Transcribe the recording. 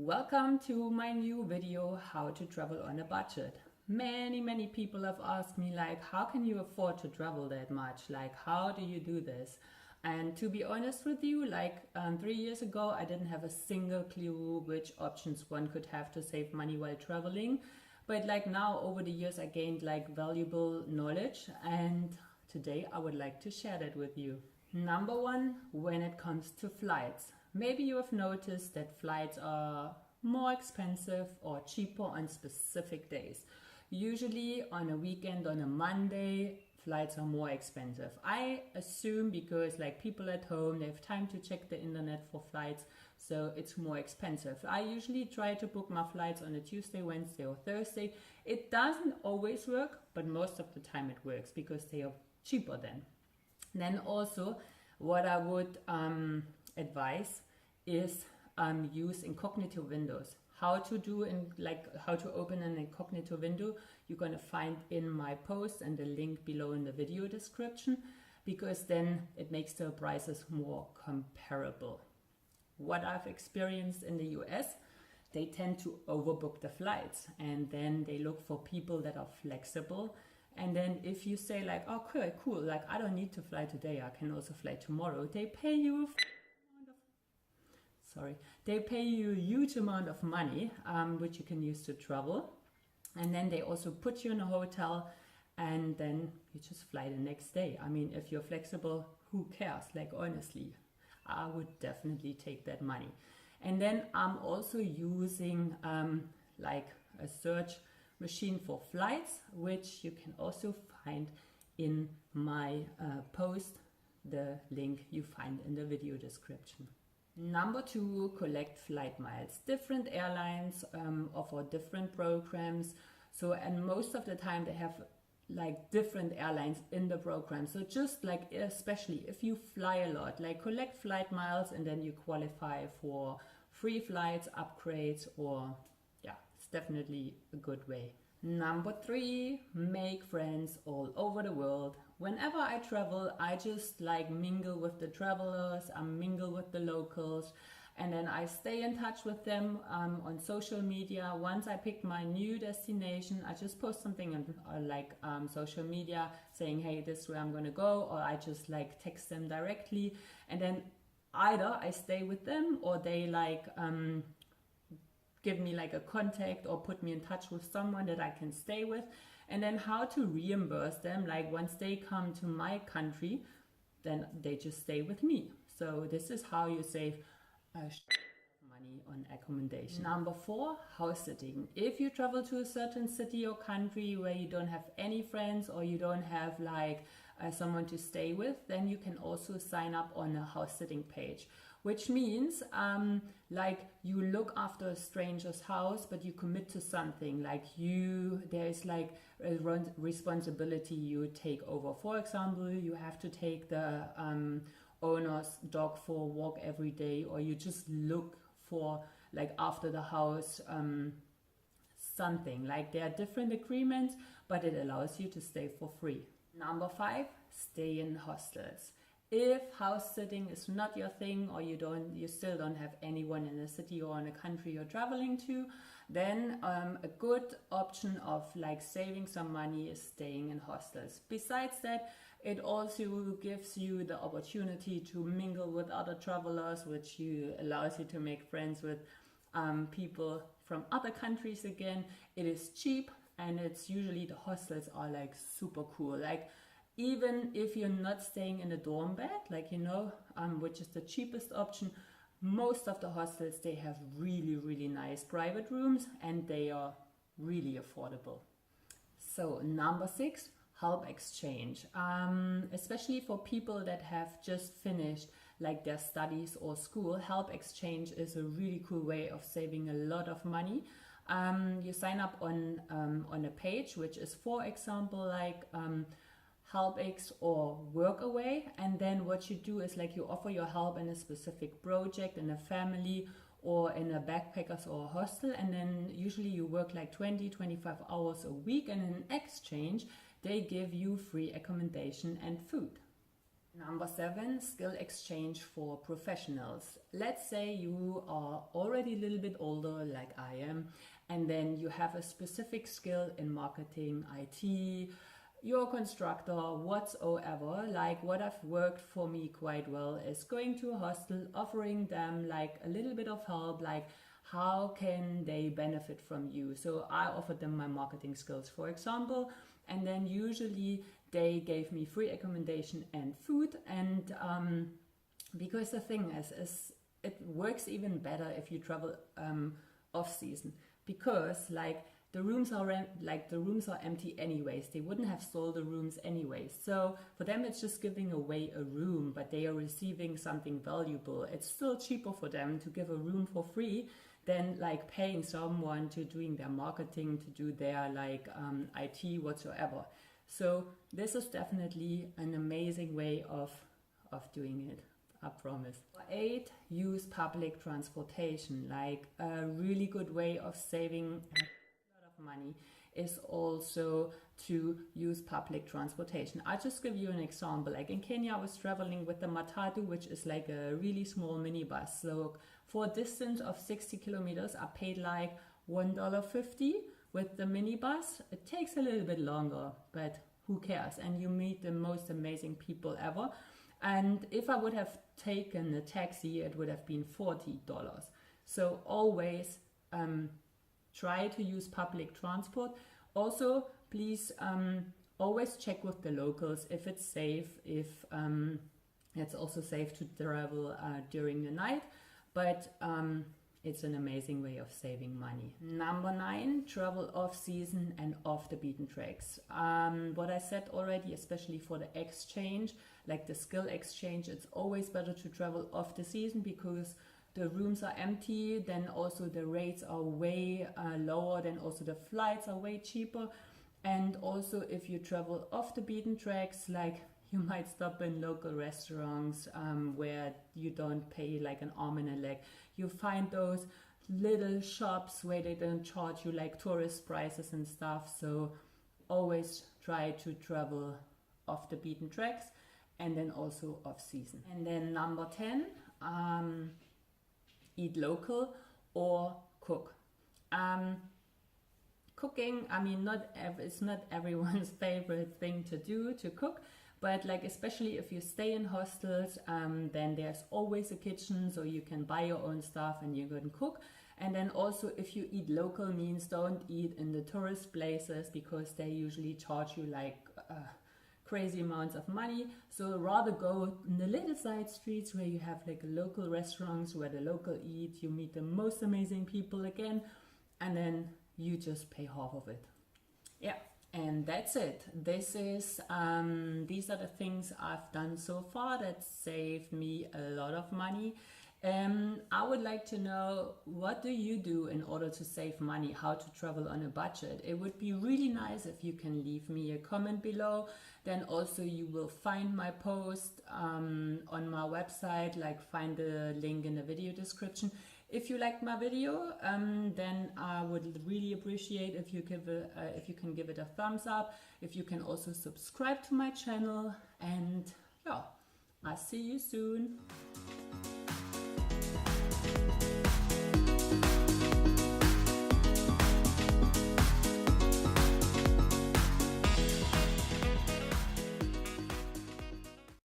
Welcome to my new video, how to travel on a budget. Many people have asked me like, how can you afford to travel that much? Like, how do you do this? And to be honest with you, like 3 years ago, I didn't have a single clue which options one could have to save money while traveling. But like now over the years, I gained like valuable knowledge, and today I would like to share that with you. Number one, when it comes to flights. Maybe you have noticed that flights are more expensive or cheaper on specific days. Usually on a weekend, on a Monday, flights are more expensive. I assume because like people at home, they have time to check the internet for flights, so it's more expensive. I usually try to book my flights on a Tuesday, Wednesday or Thursday. It doesn't always work, but most of the time it works because they are cheaper then. Then also what I would advise is use incognito windows. How to open an incognito window, you're going to find in my post and the link below in the video description, because then it makes the prices more comparable. What I've experienced in the US, they tend to overbook the flights, and then they look for people that are flexible. And then if you say like, okay, cool, like I don't need to fly today, I can also fly tomorrow, they pay you a huge amount of money, which you can use to travel. And then they also put you in a hotel, and then you just fly the next day. I mean, if you're flexible, who cares? Like, honestly, I would definitely take that money. And then I'm also using like a search machine for flights, which you can also find in my post. The link you find in the video description. Number two, collect flight miles. Different airlines offer different programs. So, and most of the time they have like different airlines in the program. So just like, especially if you fly a lot, like collect flight miles and then you qualify for free flights, upgrades, or yeah, it's definitely a good way. Number three, make friends all over the world. Whenever I travel, I just like mingle with the travelers, I mingle with the locals, and then I stay in touch with them on social media. Once I pick my new destination, I just post something on social media saying, hey, this is where I'm gonna go, or I just like text them directly, and then either I stay with them or they like give me like a contact or put me in touch with someone that I can stay with. And then how to reimburse them, like once they come to my country, then they just stay with me. So this is how you save money on accommodation. Number four, house sitting. If you travel to a certain city or country where you don't have any friends or you don't have like someone to stay with, then you can also sign up on a house sitting page, which means like you look after a stranger's house, but you commit to something, like there's like a responsibility you take over. For example, you have to take the owner's dog for a walk every day, or you just look for like after the house, something like there are different agreements, but it allows you to stay for free. Number five, stay in hostels. If house sitting is not your thing, or you still don't have anyone in a city or in a country you're traveling to, then a good option of like saving some money is staying in hostels. Besides that, it also gives you the opportunity to mingle with other travelers, which allows you to make friends with people from other countries again. It is cheap, and it's usually the hostels are like super cool. Like, even if you're not staying in a dorm bed, like, which is the cheapest option, most of the hostels, they have really nice private rooms, and they are really affordable. So number six, help exchange. Especially for people that have just finished like their studies or school, help exchange is a really cool way of saving a lot of money. You sign up on a page, which is, for example, like HelpX or Workaway, and then what you do is like you offer your help in a specific project, in a family, or in a backpackers or a hostel, and then usually you work like 20-25 hours a week, and in exchange they give you free accommodation and food. Number 7, skill exchange for professionals. Let's say you are already a little bit older, like I am, and then you have a specific skill in marketing, IT, you're a constructor, whatsoever. Like what have worked for me quite well is going to a hostel, offering them like a little bit of help, like how can they benefit from you. So I offered them my marketing skills, for example, and then usually they gave me free accommodation and food. And because the thing is it works even better if you travel off season, because like the rooms are empty anyways. They wouldn't have sold the rooms anyways. So for them, it's just giving away a room, but they are receiving something valuable. It's still cheaper for them to give a room for free than like paying someone to doing their marketing, to do their like IT whatsoever. So this is definitely an amazing way of doing it, I promise. 8, use public transportation. Like a really good way of saving money is also to use public transportation. I'll just give you an example. Like in Kenya, I was traveling with the Matatu, which is like a really small minibus. So for a distance of 60 kilometers, I paid like $1.50 with the minibus. It takes a little bit longer, but who cares? And you meet the most amazing people ever. And if I would have taken a taxi, it would have been $40. So always try to use public transport. Also, please always check with the locals if it's safe, if it's also safe to travel during the night. But it's an amazing way of saving money. Number 9, travel off season and off the beaten tracks. What I said already, especially for the exchange, like the skill exchange, it's always better to travel off the season because the rooms are empty, then also the rates are way lower, then also the flights are way cheaper. And also if you travel off the beaten tracks, like you might stop in local restaurants where you don't pay like an arm and a leg. You find those little shops where they don't charge you like tourist prices and stuff. So always try to travel off the beaten tracks and then also off season. And then number 10, eat local or cook. Cooking, I mean, it's not everyone's favorite thing to do, to cook, but like especially if you stay in hostels, then there's always a kitchen, so you can buy your own stuff and you can cook. And then also if you eat local means don't eat in the tourist places because they usually charge you like crazy amounts of money. So rather go in the little side streets where you have like local restaurants where the local eat, you meet the most amazing people again, and then you just pay half of it. Yeah, and that's it. This is these are the things I've done so far that saved me a lot of money. I would like to know, what do you do in order to save money, how to travel on a budget? It would be really nice if you can leave me a comment below. Then also you will find my post on my website, like find the link in the video description. If you liked my video, then I would really appreciate if you can give it a thumbs up. If you can also subscribe to my channel, and yeah, I'll see you soon.